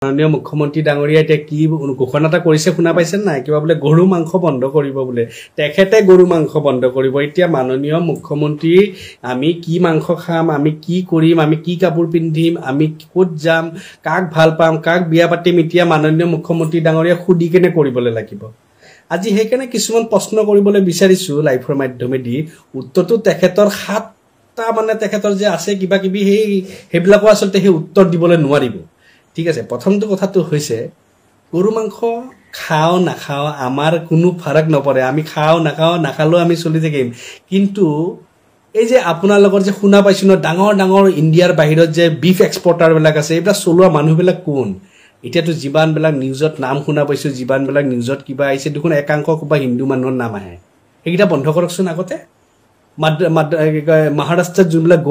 মাননীয় মুখ্যমন্ত্ৰী ডাঙৰীয়া এতিয়া কি ঘোষণা এটা কৰিছে শুনা পাইছে নাই কিবা বোলে গৰু মাংস বন্ধ কৰিব বোলে তেখেতে গৰু মাংস বন্ধ কৰিব এতিয়া মাননীয় মুখ্যমন্ত্ৰী আমি কি মাংস খাম আমি কি কৰিম আমি কি কাপোৰ পিন্ধিম আমি ক'ত যাম কাক ভাল পাম কাক বিয়া পাতিম এতিয়া মাননীয় মুখ্যমন্ত্ৰী ডাঙৰীয়া খুদি কেনে কৰিবলৈ লাগিব আজি হেকেনে কিছুমান প্ৰশ্ন কৰিবলৈ বিচাৰিছো লাইভৰ মাধ্যমেদি উত্তৰটো তেখেতৰ হাতটা মানে তেখেতৰ যে আছে কিবা কিবি হেবিলাকো আসলতে হে উত্তৰ দিবলৈ নোৱাৰিব ঠিক আছে প্ৰথমটো কথাটো হৈছে গৰু মাংস খাও না খাও আমাৰ কোনো ফাৰাক নপৰে আমি খাও না খাও নাখালো আমি চলি থাকিম কিন্তু এই যে আপোনালোকৰ যে শুনা পাইছো ন ডাঙৰ ডাঙৰ ইণ্ডিয়াৰ বাহিৰত যে বিফ এক্সপৰ্টাৰ বিলাক আছে এইবিলাক চলোৱা মানুহবিলাক কোন এতিয়াতো জীবান বিলাক নিউজত নাম শুনা পাইছো জীবান বিলাক নিউজত কিবা আইছে দেখোন একাংশ কিবা হিন্দু মানুহৰ নাম আহে এইটা বন্ধ কৰকচোন আগতে মহাৰাষ্ট্ৰত যোনবিলাক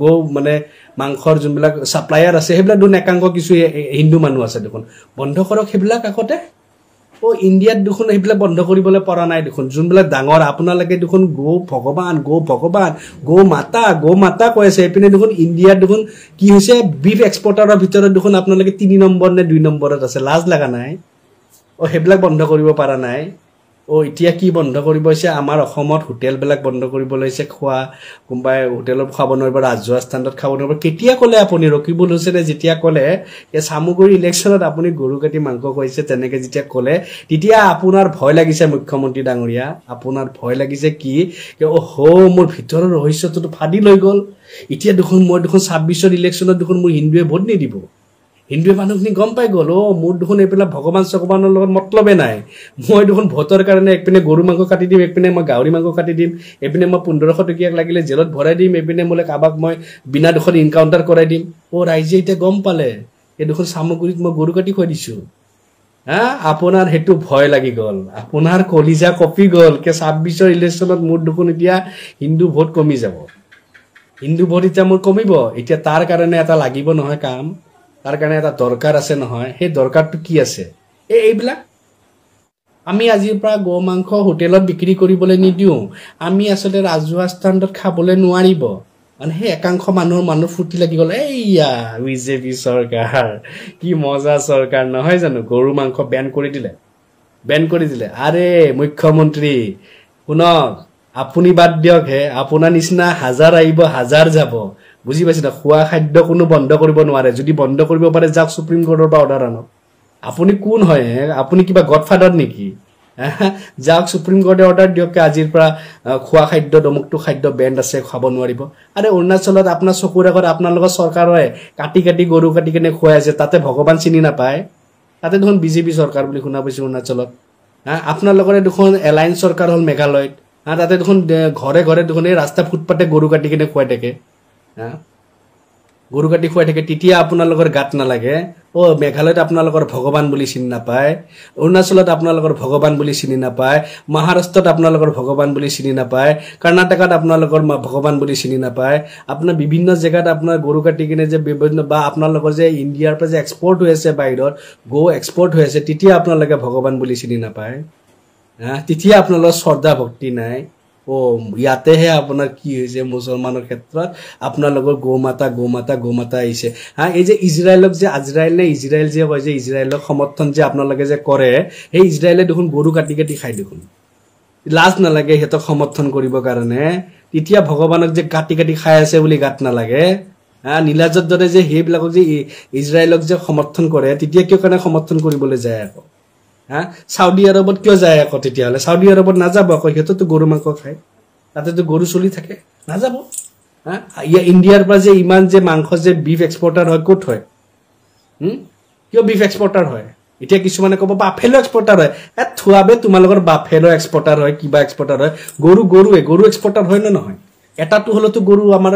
গো মানে মাংসৰ যোনবিলাক সাপ্লায়াৰ আছে সেইবিলাক দুন একাংশ কিছু হিন্দু মানুহ আছে দেখোন বন্ধ কৰক সেইবিলাক আগতে ও ইণ্ডিয়াত দেখোন সেইবিলাক বন্ধ কৰিবলৈ পৰা নাই দেখোন যোনবিলাক ডাঙৰ আপোনালোকে দেখোন গো ভগৱান গো মাতা কৈ আছে এপিনে দেখোন ইণ্ডিয়াত দেখোন কি হৈছে বিফ এক্সপৰ্টাৰৰ ভিতৰত দেখোন আপোনালোকে 3 নম্বৰ নে 2 নম্বৰত আছে লাজ লাগা নাই ও সেইবিলাক বন্ধ কৰিব পৰা নাই ও এতিয়া কি বন্ধ কৰিব হৈছে আমাৰ অসমত হোটেল বিলাক বন্ধ কৰিব লৈছে খোৱা কোনবাই হোটেলত খাব নোৱাৰিব ৰাজহুৱা স্থানত খাব নোৱাৰিব কেতিয়া ক'লে আপুনি ৰকিবুল হুছেনে যেতিয়া ক'লে যে সামগ্ৰী ইলেকশ্যনত আপুনি গৰু কাটি মাংস কৈছে তেনেকে যেতিয়া ক'লে তেতিয়া আপোনাৰ ভয় লাগিছে মুখ্যমন্ত্ৰী ডাঙৰীয়া আপোনাৰ ভয় লাগিছে কি ওহো মোৰ ভিতৰৰ ৰহস্যটো ফাদি লৈ গ'ল এতিয়া দেখোন মই দেখোন 26ৰ ইলেকশ্যনত দেখোন মোৰ হিন্দুৱে ভোট নিদিব হিন্দু মানুহখিনি গম পাই গ'ল ও মোৰ দেখোন এইপিলা ভগৱান চগৱানৰ লগত মতলবে নাই মই দেখোন ভোটৰ কাৰণে একপিনে গৰু মাংস কাটি দিম একপিনে মই গাহৰি মাংস কাটি দিম এপিনে মই 1500 টকিয়া লাগিলে জেলত ভৰাই দিম এপিনে মোলে কাবাক মই বিনা দুখত এনকাউন্টাৰ কৰাই দিম ও ৰাইজে এতিয়া গম পালে এই দেখোন সামগ্ৰীত মই গৰু কাটি খৈ দিছো আপোনাৰ হেতু ভয় লাগি গ'ল আপোনাৰ কলিজা কপি গ'ল কে 26ৰ ইলেকশ্যনত মোৰ দেখোন এতিয়া হিন্দু ভোট কমি যাব হিন্দু ভোট এতিয়া মোৰ কমিব এতিয়া তাৰ কাৰণে এটা লাগিব নহয় কাম তাৰ কাৰণে এটা দৰকাৰ আছে নহয় সেই দৰকাৰটো কি আছে এইবিলাক আমি আজিৰ পৰা গো মাংস হোটেলত বিক্ৰী কৰিবলৈ নিদিও আমি আসলে ৰাজহুৱা স্থানত খাবলৈ নোৱাৰিব মানে হে একাংশ মানুহ ফুটি লাগি গ'ল এইয়া বিজেপি চৰকাৰ কি মজা চৰকাৰ নহয় জানো গৰু মাংস বেন কৰি দিলে আৰে মুখ্যমন্ত্ৰী শুনক আপুনি বাদ দিয়ক হে আপোনাৰ নিচিনা হাজাৰ আহিব হাজাৰ যাব বুজি পাইছে না খোৱা খাদ্য কোনো বন্ধ কৰিব নোৱাৰে যদি বন্ধ কৰিব পাৰে যাক সুপ্ৰিম কোৰ্টৰ পৰা অৰ্ডাৰ আনক আপুনি কোন হয় আপুনি কিবা গডফাদাৰ নেকি যাক সুপ্ৰিম কোৰ্টে অৰ্ডাৰ দিয়ক আজিৰ পৰা খোৱা খাদ্য দমকটো খাদ্য বেণ্ড আছে খাব নোৱাৰিব আৰে অৰুণাচলত আপোনাৰ চকুৰ আগত আপোনালোকৰ চৰকাৰে কাটি গৰু কাটি কেনে খুৱাই আছে তাতে ভগৱান চিনি নাপায় তাতে দেখোন বিজেপি চৰকাৰ বুলি শুনা পাইছো অৰুণাচলত আপোনালোকৰে দেখোন এলায়েন্স চৰকাৰ হল মেঘালয়ত তাতে দেখোন ঘৰে ঘৰে দেখোন এই ৰাস্তা ফুটপাতে গৰু কাটি কেনে খুৱাই থাকে গৰু কাটি খুৱাই থাকে তেতিয়া আপোনালোকৰ গাত নালাগে ও মেঘালয়ত আপোনালোকৰ ভগৱান বুলি চিনি নাপায় অৰুণাচলত আপোনালোকৰ ভগৱান বুলি চিনি নাপায় মহাৰাষ্ট্ৰত আপোনালোকৰ ভগৱান বুলি চিনি নাপায় কৰ্ণাটকত আপোনালোকৰ ভগৱান বুলি চিনি নাপায় আপোনাৰ বিভিন্ন জেগাত আপোনাৰ গৰু কাটি কিনে যে বিভিন্ন বা আপোনালোকৰ যে ইণ্ডিয়াৰ পৰা যে এক্সপৰ্ট হৈ আছে বাহিৰত গো এক্সপৰ্ট হৈ আছে তেতিয়া আপোনালোকে ভগৱান বুলি চিনি নাপায় তেতিয়া আপোনালোকৰ শ্ৰদ্ধা ভক্তি নাই ও ইয়াতেহে আপোনাৰ কি হৈছে মুছলমানৰ ক্ষেত্ৰত আপোনালোকৰ গোমাতা আহিছে এই যে ইজৰাইলক যে ইজৰাইল যে কয় যে ইজৰাইলক সমৰ্থন যে আপোনালোকে যে কৰে সেই ইজৰাইলে দেখোন গৰু কাটি খাই দেখোন লাজ নালাগে হেতক সমৰ্থন কৰিব কাৰণে তেতিয়া ভগৱানক যে কাটি খাই আছে বুলি গাত নালাগে নীলাজৰ দৰে যে হেবিলাকক যে ইজৰাইলক যে সমৰ্থন কৰে তেতিয়া কিয় কাৰণে সমৰ্থন কৰিবলৈ যায় আকৌ সাউদি আৰবত কিয় যায় আকৌ তেতিয়াহলে সাউদি আৰবত নাযাব আকৌ হেততো গৰু মাংস খায় তাতেতো গৰু চলি থাকে নাযাব ইণ্ডিয়াৰ পৰা যে ইমান যে মাংস যে বিফ এক্সপৰ্টাৰ হয় ক'ত হয় কিয় বিফ এক্সপৰ্টাৰ হয় এতিয়া কিছুমানে ক'ব বাফেলো এক্সপৰ্টাৰ হয় থুৱাবে তোমালোকৰ বাফেলো এক্সপৰ্টাৰ হয় কিবা এক্সপৰ্টাৰ হয় গৰু এক্সপৰ্টাৰ হয় না নহয় এটাটো হলতো গৰু আমাৰ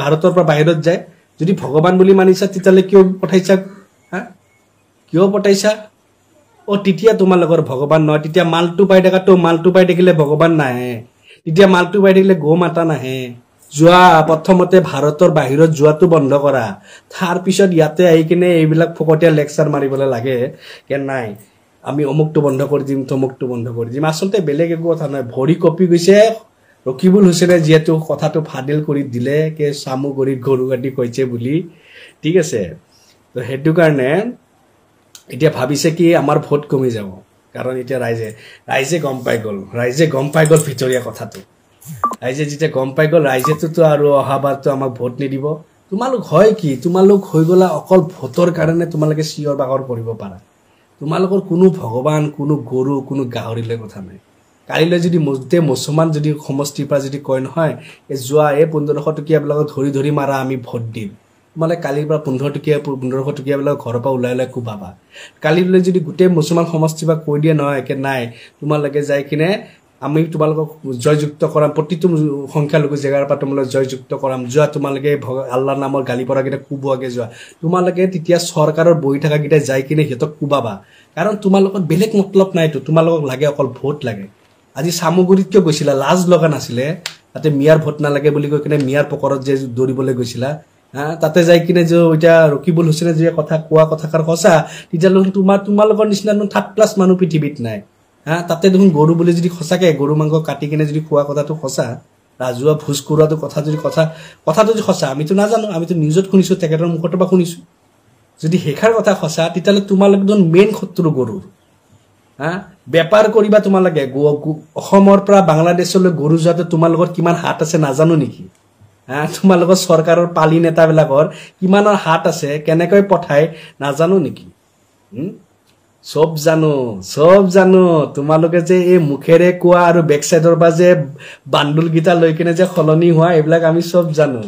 ভাৰতৰ পৰা বাহিৰত যায় যদি ভগৱান বুলি মানিছা তেতিয়ালে কিয় পঠাইছা ও তেতিয়া তোমালোকৰ ভগৱান নহয় তেতিয়া মালটো পাই দেখিলে ভগৱান নাহে তেতিয়া মালটো পাই দেখিলে গো মাতা নাহে যোৱা প্ৰথমতে ভাৰতৰ বাহিৰত যোৱাটো বন্ধ কৰা তাৰ পিছত ইয়াতে আহি কিনে এইবিলাক ফকটীয়া লেকচাৰ মাৰিবলৈ লাগে কে নাই আমি অমুকটো বন্ধ কৰি দিম তমুকটো বন্ধ কৰি দিম আসলতে বেলেগ একো কথা নহয় ভৰি কপি গৈছে ৰকিবুল হুছেনে যেহেতু কথাটো ফাদিল কৰি দিলে কে সামগ্ৰীত গৰু কাটি কৈছে বুলি ঠিক আছে তো সেইটো কাৰণে এতিয়া ভাবিছে কি আমাৰ ভোট কমি যাব কাৰণ এতিয়া ৰাইজে গম পাই গ'ল ভিতৰীয়া কথাটো ৰাইজে যেতিয়া গম পাই গ'ল ৰাইজেতো আৰু অহাবাৰতো আমাক ভোট নিদিব তোমালোক হয় কি তোমালোক হৈ গ'লা অকল ভোটৰ কাৰণে তোমালোকে চিঞৰ বাখৰ কৰিব পাৰা তোমালোকৰ কোনো ভগৱান কোনো গৰু কোনো গাহৰিলৈ কথা নাই কালিলৈ যদি মজতে মুছলমান যদি সমষ্টিৰ পৰা যদি কয় নহয় এই যোৱা 1500 টকীয়াবিলাকক ধৰি মাৰা আমি ভোট দিম তোমালোকে কালিৰ পৰা 1500 টকীয়াবিলাক ঘৰৰ পৰা ওলাই কুবাবা কালিলৈ যদি গোটেই মুছলমান সমষ্টিৰ পৰা কৈ দিয়ে নহয় একে নাই তোমালোকে যাই কিনে আমি তোমালোকক জয়যুক্ত কৰাম প্ৰতিটো সংখ্যালঘু জেগাৰ পৰা তোমালোক জয়যুক্ত কৰাম যোৱা তোমালোকে আল্লাহৰ নামৰ গালি পৰা কিটা কুবুৱাকে যোৱা তোমালোকে তেতিয়া চৰকাৰৰ বহি থকা কিটা যাই কিনে হিতক কুবাবা কাৰণ তোমালোকৰ বেলেগ মতলব নাইতো তোমালোকক লাগে অকল ভোট লাগে আজি সামগুৰিত কিয় গৈছিলা লাজ লগা নাছিলে তাতে মিয়াৰ ভোট নালাগে বুলি কৈ কিনে মিয়াৰ পকৰত যে দৌৰিবলৈ গৈছিলা তাতে যাই কিনে যে ওইটা ৰকিবুল হুছেইনে যে কোৱা কথাকাৰ সঁচা তেতিয়ালৈকে তোমালোকৰ নিচিনা থাৰ্ড ক্লাছ মানুহ পৃথিৱীত নাই তাতে দেখোন গৰু বুলি যদি সঁচাকে গৰু মাংস কাটি কিনে যদি খোৱা কথাটো সঁচা ৰাজুৱা ভোজ কৰোৱাটো কথাটো যদি সঁচা আমিতো নাজানো আমিতো নিউজত শুনিছো তেখেতৰ মুখৰ পৰা শুনিছো যদি হেখাৰ কথা সঁচা তেতিয়ালে তোমালোক দুজন মেইন শত্ৰু গৰুৰ বেপাৰ কৰিবা তোমালোকে অসমৰ পৰা বাংলাদেশলৈ গৰু যোৱাতে তোমালোকৰ কিমান হাত আছে নাজানো নেকি তোমালোকৰ চৰকাৰৰ পালি নেতাবিলাকৰ কিমানৰ হাত আছে কেনেকৈ পঠাই নাজানো নেকি সব জানো তোমালোকে যে এই মুখেৰে কোৱা আৰু বেক সাইডৰ পৰা যে বান্ডুল গীতা লৈ কিনে যে খলনি হোৱা এইবিলাক আমি সব জানো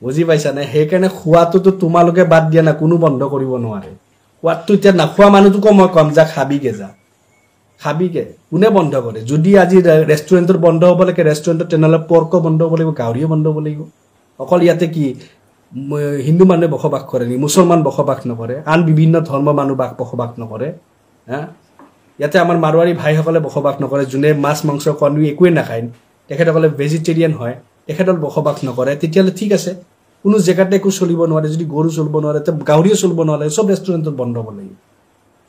বুজি পাইছা না সেইকাৰণে খোৱাটোতো তোমালোকে বাদ দিয়া না কোনো বন্ধ কৰিব নোৱাৰে খোৱাটো এতিয়া নাখোৱা মানুহটোকো মই কম যা খাবিকে কোনে বন্ধ কৰে যদি আজি ৰেষ্টুৰেণ্টৰ বন্ধ হ'ব লাগে ৰেষ্টুৰেণ্টৰ তেনেহ'লে পৰ্ক বন্ধ হ'ব লাগিব গাহৰিও বন্ধ হ'ব লাগিব অকল ইয়াতে কি হিন্দু মানুহে বসবাস কৰে নি মুছলমান বসবাস নকৰে আন বিভিন্ন ধৰ্ম মানুহ বসবাস নকৰে ইয়াতে আমাৰ মাৰোৱাৰী ভাইসকলে বসবাস নকৰে যোনে মাছ মাংস কণী একোৱে নাখায় তেখেতসকলে ভেজিটেৰিয়ান হয় তেখেতল বসবাস নকৰে তেতিয়ালে ঠিক আছে কোনো জেগাতে একো চলিব নোৱাৰে যদি গৰু চলিব নোৱাৰে তে গাহৰিও চলিব নোৱাৰে সব ৰেষ্টুৰেণ্টত বন্ধ হ'ব লাগিব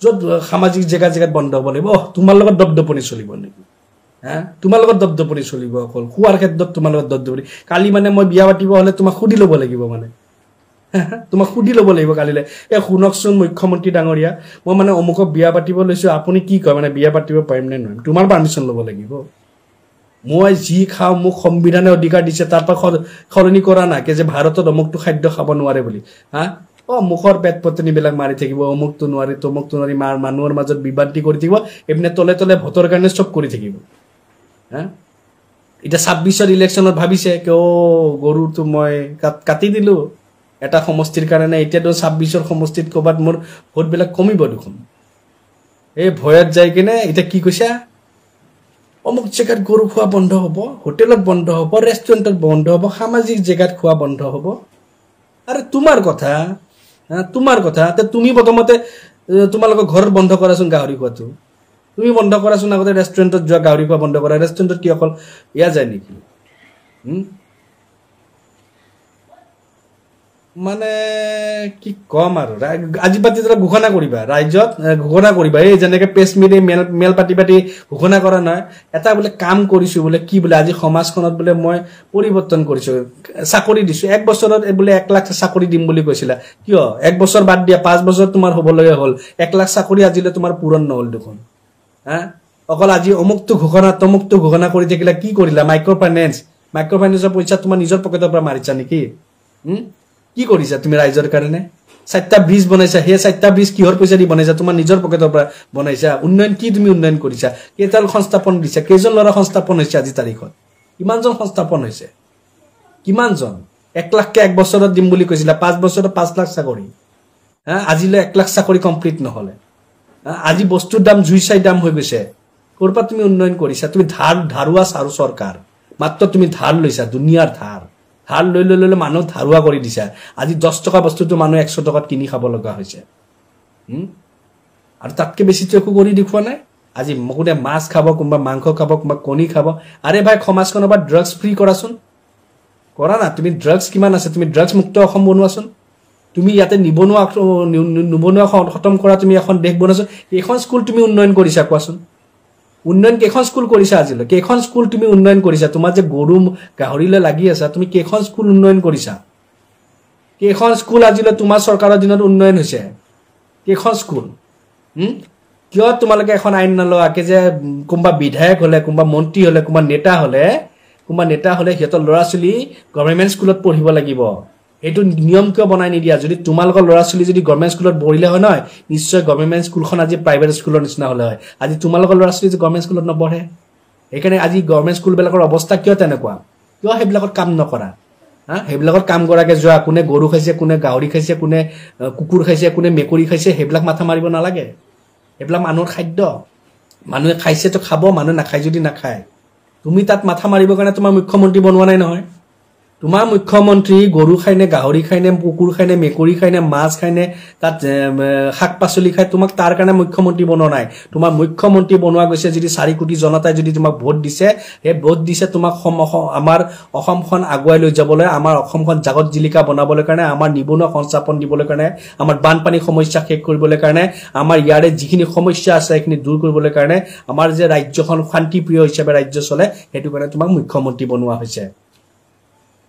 য'ত সামাজিক জেগাত বন্ধ হ'ব লাগিব তোমাৰ লগত দবদপনি চলিব নেকি তোমাৰ লগত দবদপনি চলিব অকল খোৱাৰ ক্ষেত্ৰত তোমাৰ লগত দবদপনি কালি মানে মই বিয়া পাতিব হ'লে তোমাক সুধি ল'ব লাগিব মানে তোমাক সুধি ল'ব লাগিব কালিলে শুনকচোন মুখ্যমন্ত্ৰী ডাঙৰীয়া মই মানে অমুকক বিয়া পাতিব লৈছো আপুনি কি কয় মানে বিয়া পাতিব পাৰিম নে নহয় তোমাৰ পাৰমিশ্যন ল'ব লাগিব মই যি খাওঁ মোক সংবিধানে অধিকাৰ দিছে তাৰ পৰা খলনি কৰা নাই যে ভাৰতত অমুকটো খাদ্য খাব নোৱাৰে বুলি মুখৰ পেট পটনিবিলাক মাৰি থাকিব অমুকটো নোৱাৰি তমুকটো নোৱাৰি মানুহৰ মাজত বিভ্ৰান্তি কৰি থাকিব এপিনে তলে ভোটৰ কাৰণে চব কৰি থাকিব এতিয়া 26ৰ ইলেকশ্যনত ভাবিছে কিয় গৰুটো মই কাটি দিলো এটা সমষ্টিৰ কাৰণে এতিয়াতো 26ৰ সমষ্টিত ক'বাত মোৰ ভোটবিলাক কমিব দেখোন এই ভয়ত যাই কিনে এতিয়া কি কৈছা অমুক জেগাত গৰু খোৱা বন্ধ হ'ব হোটেলত বন্ধ হ'ব ৰেষ্টুৰেণ্টত বন্ধ হ'ব সামাজিক জেগাত খোৱা বন্ধ হ'ব আৰে তোমাৰ কথা তে তুমি প্ৰথমতে তোমালোকৰ ঘৰত বন্ধ কৰাচোন গাহৰি খোৱাটো তুমি বন্ধ কৰাচোন আগতে ৰেষ্টুৰেণ্টত যোৱা গাহৰি খোৱা বন্ধ কৰা ৰেষ্টুৰেণ্টত কি অকল ইয়া যায় নেকি মানে কি কম আৰু আজি পাতি ঘোষণা কৰিবা ৰাজ্যত ঘোষণা কৰিবা এই যেনেকে প্ৰেছ মিট মেল পাতি ঘোষণা কৰা নহয় এটা বোলে কাম কৰিছো বোলে কি বোলে আজি সমাজখনত বোলে মই পৰিৱৰ্তন কৰিছো চাকৰি দিছো 1 বছৰত বোলে 1 লাখ চাকৰি দিম বুলি কৈছিলা কিয় 1 বছৰ বাদ দিয়া 5 বছৰ তোমাৰ হ'ব লগা হ'ল 1 লাখ চাকৰি আজিলে তোমাৰ পূৰণ নহল দেখোন অকল আজি অমুকটো ঘোষণা তমুকটো ঘোষণা কৰি থাকিলা কি কৰিলা মাইক্ৰ ফাইনেন্সৰ পইচা তোমাৰ নিজৰ পকেটৰ পৰা মাৰিছা নেকি কি কৰিছা তুমি ৰাইজৰ কাৰণে 4টা ব্ৰিজ বনাইছা হে 4টা ব্ৰিজ কিহৰ পইচা দি বনাইছা তোমাৰ নিজৰ পকেটৰ পৰা বনাইছা উন্নয়ন কি তুমি উন্নয়ন কৰিছা কেইটাল সংস্থাপন দিছা কেইজন ল'ৰা সংস্থাপন হৈছে আজি তাৰিখত কিমানজন সংস্থাপন হৈছে কিমানজন 1 লাখকে 1 বছৰত দিম বুলি কৈছিলা 5 বছৰত 5 লাখ চাকৰি আজিলৈ 1 লাখ চাকৰি কমপ্লিট নহলে আজি বস্তুৰ দাম জুই চাই দাম হৈ গৈছে কৰপা তুমি উন্নয়ন কৰিছা তুমি ধাৰুৱা সাৰু চৰকাৰ মাত্ৰ তুমি ধাৰ লৈছা দুনিয়াৰ ধাৰ লৈ মানুহ ধাৰুৱা কৰি দিছা আজি 10 টকা বস্তুটো মানুহ 100 টকাত কিনি খাব লগা হৈছে আৰু তাতকে বেছি একো কৰি দেখুৱা নাই আজি মকুনে মাছ খাব কোনবা মাংস খাব কোনবা কণী খাব আৰে ভাই সমাজখনৰ পৰা ড্ৰাগছ ফ্ৰী কৰাচোন কৰা না তুমি ড্ৰাগছ কিমান আছে তুমি ড্ৰাগছ মুক্ত অসম বনোৱাচোন তুমি ইয়াতে নিবনুৱা খতম কৰা তুমি এখন দেশ বনাইছো এখন স্কুল তুমি উন্নয়ন কৰিছা কোৱাচোন উন্নয়ন কেখন স্কুল কৰিছা আজিলৈ কেখন স্কুল তুমি উন্নয়ন কৰিছা তোমাৰ যে গৰু গাহৰিলে লাগি আছে তুমি কেখন স্কুল উন্নয়ন কৰিছা কেইখন স্কুল আজিলৈ তোমাৰ চৰকাৰৰ দিনত উন্নয়ন হৈছে কেইখন স্কুল কিয় তোমালোকে এখন আইন নলোৱাকে যে কোনোবা বিধায়ক হলে কোনোবা মন্ত্ৰী হলে কোনোবা নেতা হলে সিহঁতৰ ল'ৰা ছোৱালী গভৰ্ণমেণ্ট স্কুলত পঢ়িব লাগিব এইটো নিয়ম কিয় বনাই নিদিয়া যদি তোমালোকৰ ল'ৰা ছোৱালী যদি গভৰ্ণমেণ্ট স্কুলত পঢ়িলে হয় নহয় নিশ্চয় গভৰ্ণমেণ্ট স্কুলখন আজি প্ৰাইভেট স্কুলৰ নিচিনা হলে হয় আজি তোমালোকৰ ল'ৰা ছোৱালী গভৰ্ণমেণ্ট স্কুলত নপঢ়ে এইকাৰণে আজি গভৰ্ণমেণ্ট স্কুলবিলাকৰ অৱস্থা কিয় তেনেকুৱা কিয় সেইবিলাকত কাম নকৰা সেইবিলাকত কাম কৰাকে যোৱা কোনে গৰু খাইছে কোনে গাহৰি খাইছে কোনে কুকুৰ খাইছে কোনে মেকুৰী খাইছে সেইবিলাক মাথা মাৰিব নালাগে এইবিলাক মানুহৰ খাদ্য মানুহে খাইছে তো খাব মানুহে নাখায় যদি নাখায় তুমি তাত মাথা মাৰিবৰ কাৰণে তোমাৰ মুখ্যমন্ত্ৰী বনোৱা নাই নহয় তোমাৰ মুখ্যমন্ত্ৰী গৰু খাইনে গাহৰি খাইনে কুকুৰ খাইনে মেকুৰী খাইনে মাছ খাইনে তাত শাক পাচলি খায় তোমাক তাৰ কাৰণে মুখ্যমন্ত্ৰী বনোৱা নাই তোমাৰ মুখ্যমন্ত্ৰী বনোৱা গৈছে যদি 4 কোটি জনতাই যদি তোমাক ভোট দিছে এই ভোট দিছে তোমাক আমাৰ অসমখন আগুৱাই লৈ যাবলৈ আমাৰ অসমখন জাগত জিলিকা বনাবলৈ কাৰণে আমাৰ নিবনুৱা সংস্থাপন দিবলৈ কাৰণে আমাৰ বানপানী সমস্যা শেষ কৰিবলৈ কাৰণে আমাৰ ইয়াৰে যিখিনি সমস্যা আছে সেইখিনি দূৰ কৰিবলৈ কাৰণে আমাৰ যে ৰাজ্যখন শান্তিপ্ৰিয় হিচাপে ৰাজ্য চলে সেইটো কাৰণে তোমাক মুখ্যমন্ত্ৰী বনোৱা হৈছে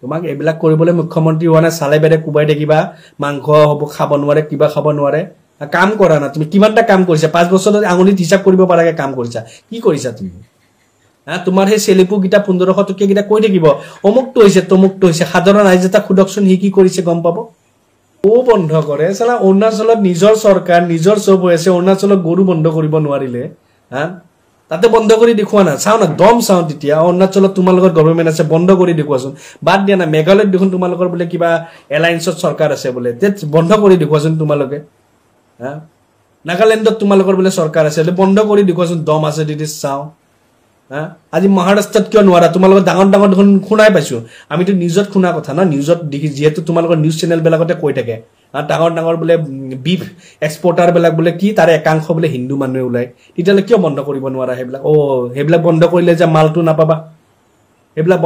তোমাক এইবিলাক কৰিবলৈ মুখ্যমন্ত্ৰী হোৱা নাই চালে বেৰে কুবাই দেখিবা মাংস হ'ব খাব নোৱাৰে কিবা খাব নোৱাৰে কাম কৰা না তুমি কিমানটা কাম কৰিছা 5 বছৰত আঙুলিত হিচাপ কৰিব পাৰাকে কাম কৰিছা কি কৰিছা তুমি তোমাৰ সেই চেলিপু গিটা 1500 টকীয়া গিটা কৈ থাকিব অমুকটো হৈছে তমুকটো হৈছে সাধাৰণ ৰাইজ এটা খুদকচোন হি কি কৰিছে গম পাব ও বন্ধ কৰে চালা অৰুণাচলত নিজৰ চৰকাৰ নিজৰ সব হৈ আছে অৰুণাচলত গৰু বন্ধ কৰিব নোৱাৰিলে তাতে বন্ধ কৰি দেখুৱা না চাও না দম চাও তেতিয়া অৰুণাচলত তোমালোকৰ গভৰ্ণমেণ্ট আছে বন্ধ কৰি দেখুৱাচোন বাদ দিয়া না মেঘালয়ত দেখোন তোমালোকৰ বোলে কিবা এলায়েন্সত চৰকাৰ আছে বোলে তে বন্ধ কৰি দেখুৱাচোন তোমালোকে নাগালেণ্ডত তোমালোকৰ বোলে চৰকাৰ আছে বন্ধ কৰি দেখুৱাচোন দম আছে দিদি চাও আজি মহাৰাষ্ট্ৰত কিয় নোৱাৰা তোমালোকৰ ডাঙৰ ডাঙৰ দেখোন শুনাই পাইছো আমিতো নিউজত শুনা কথা না নিউজত দেখি যেহেতু তোমালোকৰ নিউজ চেনেল বিলাকতে কৈ থাকে ডাঙৰ ডাঙৰ বোলে বিফ এক্সপোৰ্টাৰ বিলাক বোলে কি তাৰে একাংশ বোলে হিন্দু মানুহে ওলাই তেতিয়ালে কিয় বন্ধ কৰিব নোৱাৰা সেইবিলাক সেইবিলাক বন্ধ কৰিলে যে মালটো নাপাবা সেইবিলাক